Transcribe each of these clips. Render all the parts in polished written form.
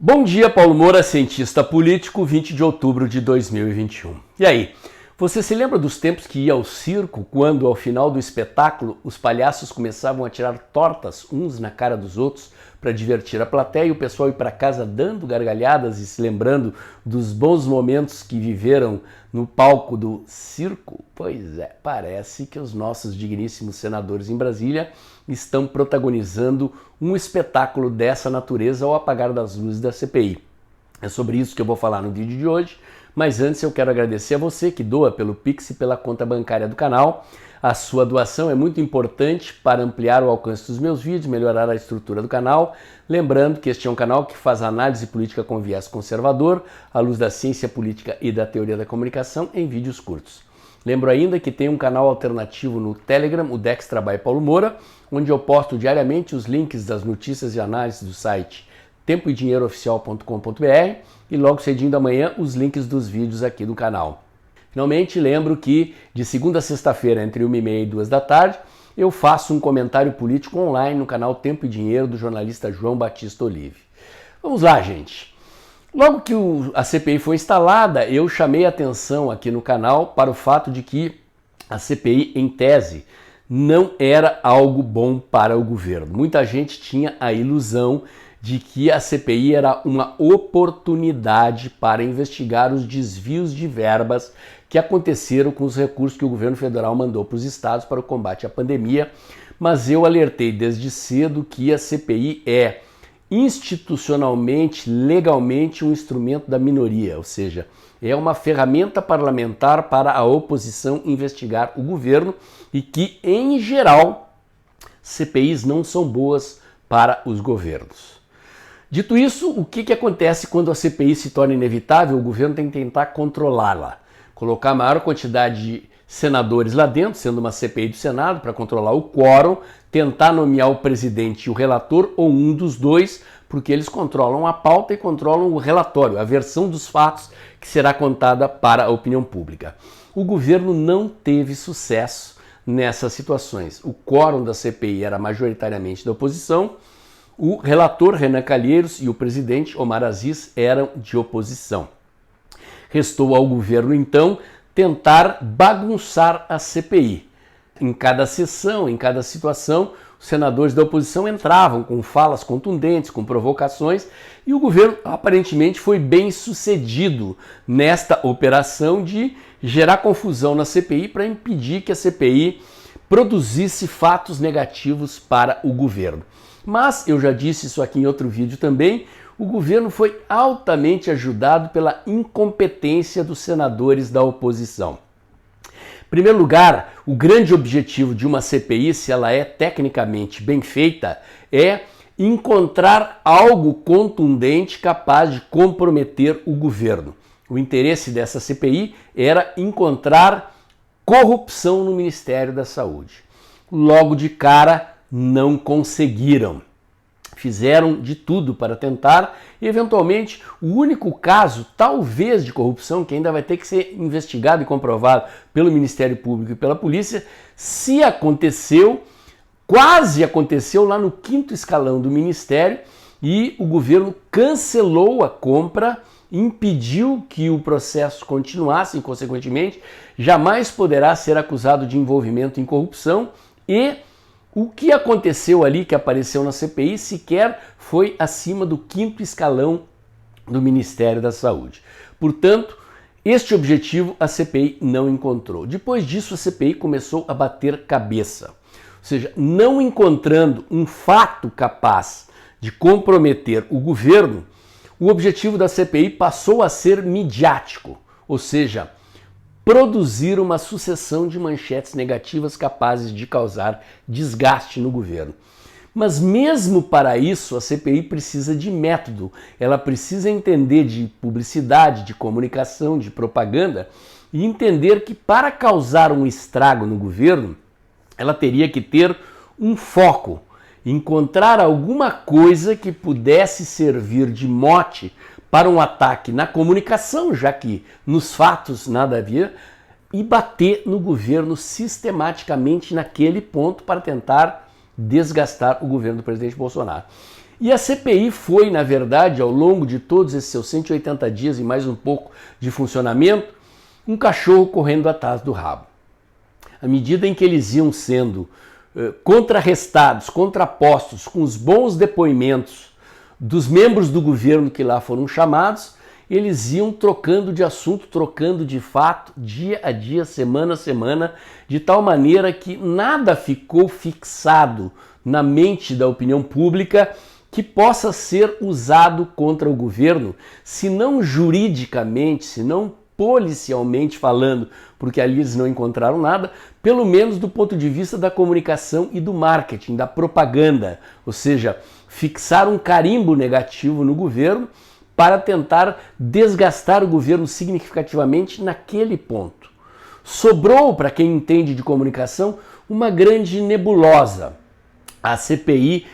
Bom dia, Paulo Moura, cientista político, 20 de outubro de 2021. E aí, você se lembra dos tempos que ia ao circo, quando ao final do espetáculo os palhaços começavam a tirar tortas uns na cara dos outros para divertir a plateia e o pessoal ir para casa dando gargalhadas e se lembrando dos bons momentos que viveram no palco do circo? Pois é, parece que os nossos digníssimos senadores em Brasília estão protagonizando um espetáculo dessa natureza ao apagar das luzes da CPI. É sobre isso que eu vou falar no vídeo de hoje, mas antes eu quero agradecer a você que doa pelo Pix e pela conta bancária do canal. A sua doação é muito importante para ampliar o alcance dos meus vídeos, melhorar a estrutura do canal. Lembrando que este é um canal que faz análise política com viés conservador, à luz da ciência política e da teoria da comunicação, em vídeos curtos. Lembro ainda que tem um canal alternativo no Telegram, o Dextra by Paulo Moura, onde eu posto diariamente os links das notícias e análises do site tempoeDinheirooficial.com.br e logo cedinho da manhã os links dos vídeos aqui do canal. Finalmente, lembro que de segunda a sexta-feira, entre 1h30 e 2 da tarde, eu faço um comentário político online no canal Tempo e Dinheiro do jornalista João Batista Olive. Vamos lá, gente. Logo que a CPI foi instalada, eu chamei a atenção aqui no canal para o fato de que a CPI, em tese, não era algo bom para o governo. Muita gente tinha a ilusão de que a CPI era uma oportunidade para investigar os desvios de verbas que aconteceram com os recursos que o governo federal mandou para os estados para o combate à pandemia, mas eu alertei desde cedo que a CPI é institucionalmente, legalmente, um instrumento da minoria, ou seja, é uma ferramenta parlamentar para a oposição investigar o governo e que, em geral, CPIs não são boas para os governos. Dito isso, o que acontece quando a CPI se torna inevitável? O governo tem que tentar controlá-la, colocar a maior quantidade de senadores lá dentro, sendo uma CPI do Senado, para controlar o quórum, tentar nomear o presidente e o relator, ou um dos dois, porque eles controlam a pauta e controlam o relatório, a versão dos fatos que será contada para a opinião pública. O governo não teve sucesso nessas situações. O quórum da CPI era majoritariamente da oposição, o relator Renan Calheiros e o presidente Omar Aziz eram de oposição. Restou ao governo, então, tentar bagunçar a CPI. Em cada sessão, em cada situação, os senadores da oposição entravam com falas contundentes, com provocações, e o governo aparentemente foi bem sucedido nesta operação de gerar confusão na CPI para impedir que a CPI produzisse fatos negativos para o governo. Mas, eu já disse isso aqui em outro vídeo também, o governo foi altamente ajudado pela incompetência dos senadores da oposição. Em primeiro lugar, o grande objetivo de uma CPI, se ela é tecnicamente bem feita, é encontrar algo contundente capaz de comprometer o governo. O interesse dessa CPI era encontrar corrupção no Ministério da Saúde. Logo de cara, não conseguiram. Fizeram de tudo para tentar e, eventualmente, o único caso, talvez, de corrupção que ainda vai ter que ser investigado e comprovado pelo Ministério Público e pela polícia, se aconteceu, quase aconteceu lá no 5º escalão do Ministério e o governo cancelou a compra, impediu que o processo continuasse e, consequentemente, jamais poderá ser acusado de envolvimento em corrupção e o que aconteceu ali, que apareceu na CPI, sequer foi acima do 5º escalão do Ministério da Saúde. Portanto, este objetivo a CPI não encontrou. Depois disso, a CPI começou a bater cabeça. Ou seja, não encontrando um fato capaz de comprometer o governo, o objetivo da CPI passou a ser midiático, ou seja, produzir uma sucessão de manchetes negativas capazes de causar desgaste no governo. Mas mesmo para isso, a CPI precisa de método, ela precisa entender de publicidade, de comunicação, de propaganda e entender que para causar um estrago no governo, ela teria que ter um foco, encontrar alguma coisa que pudesse servir de mote para um ataque na comunicação, já que nos fatos nada havia, e bater no governo sistematicamente naquele ponto para tentar desgastar o governo do presidente Bolsonaro. E a CPI foi, na verdade, ao longo de todos esses seus 180 dias e mais um pouco de funcionamento, um cachorro correndo atrás do rabo. À medida em que eles iam sendo contrarrestados, contrapostos com os bons depoimentos dos membros do governo que lá foram chamados, eles iam trocando de assunto, trocando de fato, dia a dia, semana a semana, de tal maneira que nada ficou fixado na mente da opinião pública que possa ser usado contra o governo, se não juridicamente, se não policialmente falando, porque ali eles não encontraram nada, pelo menos do ponto de vista da comunicação e do marketing, da propaganda, ou seja, fixar um carimbo negativo no governo para tentar desgastar o governo significativamente naquele ponto. Sobrou, para quem entende de comunicação, uma grande nebulosa. A CPI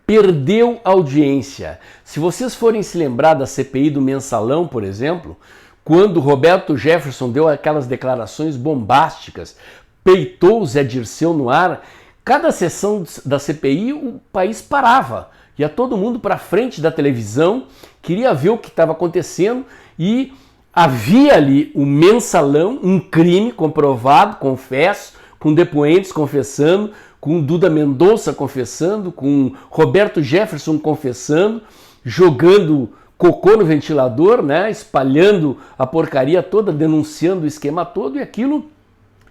perdeu audiência. Se vocês forem se lembrar da CPI do Mensalão, por exemplo, quando Roberto Jefferson deu aquelas declarações bombásticas, peitou o Zé Dirceu no ar, cada sessão da CPI o país parava. Ia todo mundo para frente da televisão, queria ver o que estava acontecendo e havia ali o Mensalão, um crime comprovado, confesso, com depoentes confessando, com Duda Mendonça confessando, com Roberto Jefferson confessando, jogando cocô no ventilador, né, espalhando a porcaria toda, denunciando o esquema todo, e aquilo,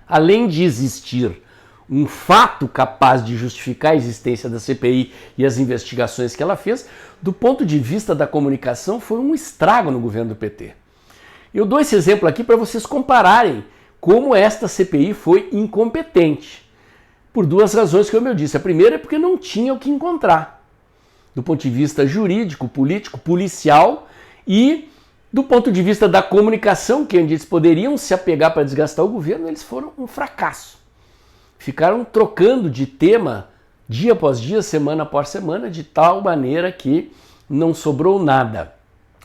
além de existir um fato capaz de justificar a existência da CPI e as investigações que ela fez, do ponto de vista da comunicação, foi um estrago no governo do PT. Eu dou esse exemplo aqui para vocês compararem como esta CPI foi incompetente. Por duas razões, como eu disse. A primeira é porque não tinha o que encontrar. Do ponto de vista jurídico, político, policial e do ponto de vista da comunicação, que eles poderiam se apegar para desgastar o governo, eles foram um fracasso. Ficaram trocando de tema dia após dia, semana após semana, de tal maneira que não sobrou nada.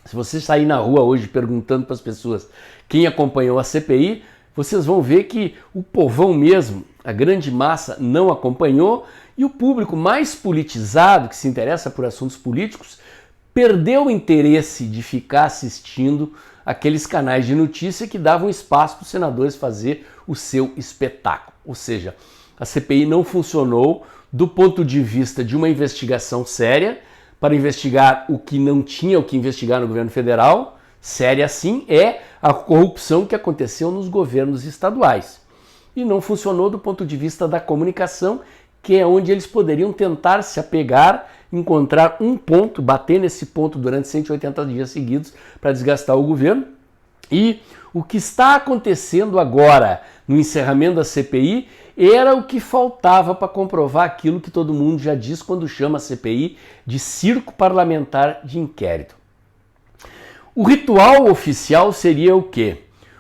Se você sair na rua hoje perguntando para as pessoas quem acompanhou a CPI, vocês vão ver que o povão mesmo, a grande massa, não acompanhou, e o público mais politizado, que se interessa por assuntos políticos, perdeu o interesse de ficar assistindo aqueles canais de notícia que davam espaço para os senadores fazer o seu espetáculo. Ou seja, a CPI não funcionou do ponto de vista de uma investigação séria, para investigar o que não tinha o que investigar no governo federal. Séria sim é a corrupção que aconteceu nos governos estaduais. E não funcionou do ponto de vista da comunicação, que é onde eles poderiam tentar se apegar, encontrar um ponto, bater nesse ponto durante 180 dias seguidos para desgastar o governo. E o que está acontecendo agora no encerramento da CPI era o que faltava para comprovar aquilo que todo mundo já diz quando chama a CPI de circo parlamentar de inquérito. O ritual oficial seria o quê?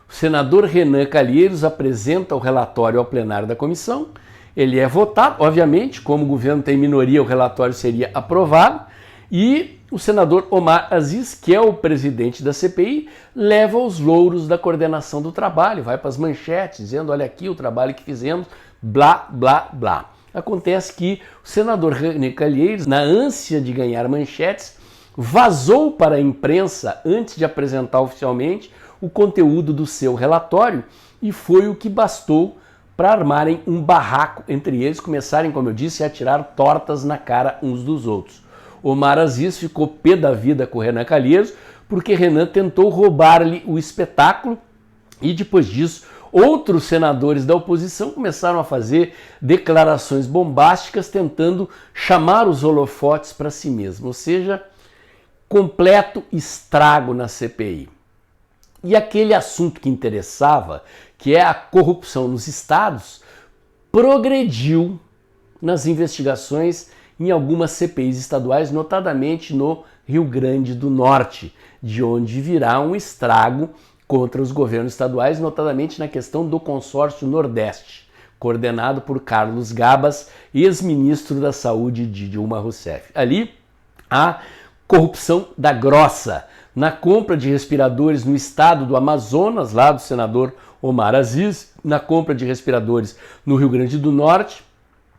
O senador Renan Calheiros apresenta o relatório ao plenário da comissão, ele é votado, obviamente, como o governo tem minoria, o relatório seria aprovado, e o senador Omar Aziz, que é o presidente da CPI, leva os louros da coordenação do trabalho, vai para as manchetes dizendo, olha aqui o trabalho que fizemos, blá, blá, blá. Acontece que o senador Renan Calheiros, na ânsia de ganhar manchetes, vazou para a imprensa, antes de apresentar oficialmente, o conteúdo do seu relatório, e foi o que bastou para armarem um barraco entre eles, começarem, como eu disse, a atirar tortas na cara uns dos outros. Omar Aziz ficou pé da vida com o Renan Calheiros, porque Renan tentou roubar-lhe o espetáculo, e depois disso, outros senadores da oposição começaram a fazer declarações bombásticas, tentando chamar os holofotes para si mesmo, ou seja, completo estrago na CPI. E aquele assunto que interessava, que é a corrupção nos estados, progrediu nas investigações em algumas CPIs estaduais, notadamente no Rio Grande do Norte, de onde virá um estrago contra os governos estaduais, notadamente na questão do consórcio Nordeste, coordenado por Carlos Gabas, ex-ministro da Saúde de Dilma Rousseff. Ali, a corrupção da grossa, na compra de respiradores no estado do Amazonas, lá do senador Omar Aziz, na compra de respiradores no Rio Grande do Norte,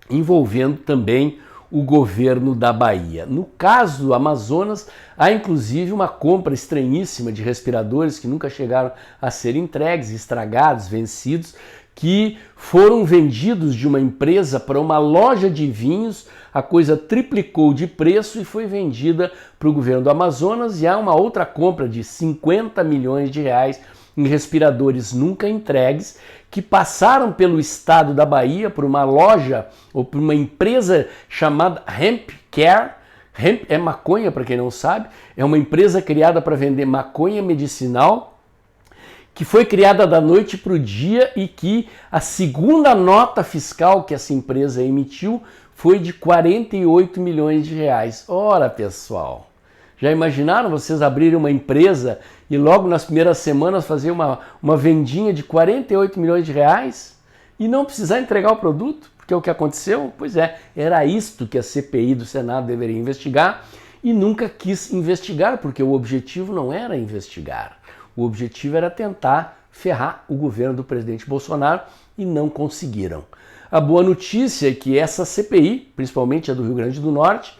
envolvendo também o governo da Bahia. No caso do Amazonas, há inclusive uma compra estranhíssima de respiradores que nunca chegaram a ser entregues, estragados, vencidos, que foram vendidos de uma empresa para uma loja de vinhos, a coisa triplicou de preço e foi vendida para o governo do Amazonas, e há uma outra compra de 50 milhões de reais em respiradores nunca entregues, que passaram pelo estado da Bahia por uma loja ou por uma empresa chamada Hemp Care. Hemp é maconha, para quem não sabe, é uma empresa criada para vender maconha medicinal, que foi criada da noite para o dia e que a segunda nota fiscal que essa empresa emitiu foi de 48 milhões de reais. Ora, pessoal, já imaginaram vocês abrirem uma empresa e logo nas primeiras semanas fazer uma vendinha de 48 milhões de reais e não precisar entregar o produto? Porque é o que aconteceu? Pois é, era isto que a CPI do Senado deveria investigar e nunca quis investigar, porque o objetivo não era investigar. O objetivo era tentar ferrar o governo do presidente Bolsonaro e não conseguiram. A boa notícia é que essa CPI, principalmente a do Rio Grande do Norte,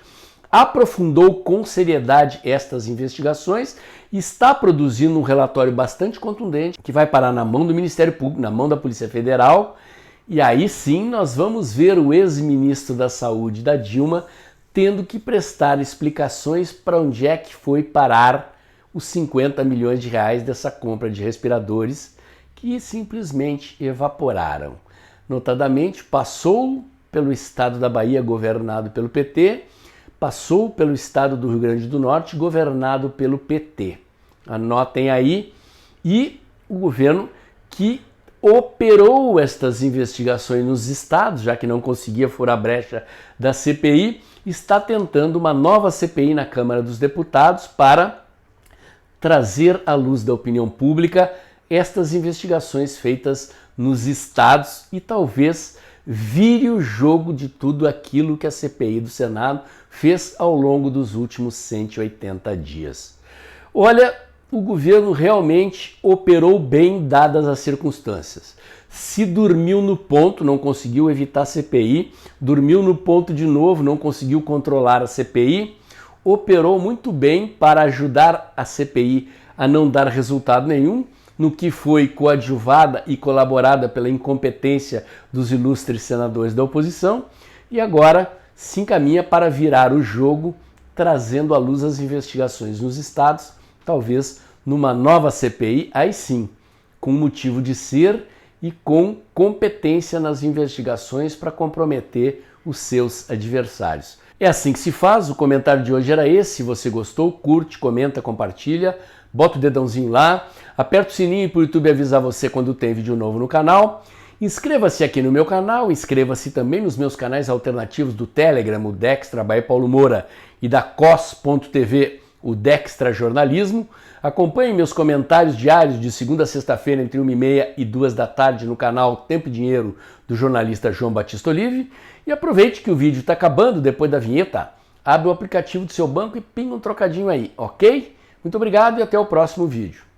aprofundou com seriedade estas investigações e está produzindo um relatório bastante contundente que vai parar na mão do Ministério Público, na mão da Polícia Federal, e aí sim nós vamos ver o ex-ministro da Saúde da Dilma tendo que prestar explicações para onde é que foi parar os 50 milhões de reais dessa compra de respiradores que simplesmente evaporaram. Notadamente, passou pelo estado da Bahia, governado pelo PT, passou pelo estado do Rio Grande do Norte, governado pelo PT. Anotem aí. E o governo que operou estas investigações nos estados, já que não conseguia furar a brecha da CPI, está tentando uma nova CPI na Câmara dos Deputados para trazer à luz da opinião pública estas investigações feitas nos estados e talvez vire o jogo de tudo aquilo que a CPI do Senado fez ao longo dos últimos 180 dias. Olha, o governo realmente operou bem dadas as circunstâncias. Se dormiu no ponto, não conseguiu evitar a CPI, dormiu no ponto de novo, não conseguiu controlar a CPI, operou muito bem para ajudar a CPI a não dar resultado nenhum, no que foi coadjuvada e colaborada pela incompetência dos ilustres senadores da oposição, e agora se encaminha para virar o jogo, trazendo à luz as investigações nos estados, talvez numa nova CPI, aí sim, com motivo de ser e com competência nas investigações para comprometer os seus adversários. É assim que se faz, o comentário de hoje era esse. Se você gostou, curte, comenta, compartilha, bota o dedãozinho lá, aperta o sininho para o YouTube avisar você quando tem vídeo novo no canal. Inscreva-se aqui no meu canal, inscreva-se também nos meus canais alternativos do Telegram, o Dextra by Paulo Moura, e da COS.tv, o Dextra Jornalismo. Acompanhe meus comentários diários de segunda a sexta-feira entre 1h30 e 2 da tarde no canal Tempo e Dinheiro do jornalista João Batista Olive. E aproveite que o vídeo está acabando depois da vinheta. Abre o aplicativo do seu banco e pinga um trocadinho aí, ok? Muito obrigado e até o próximo vídeo.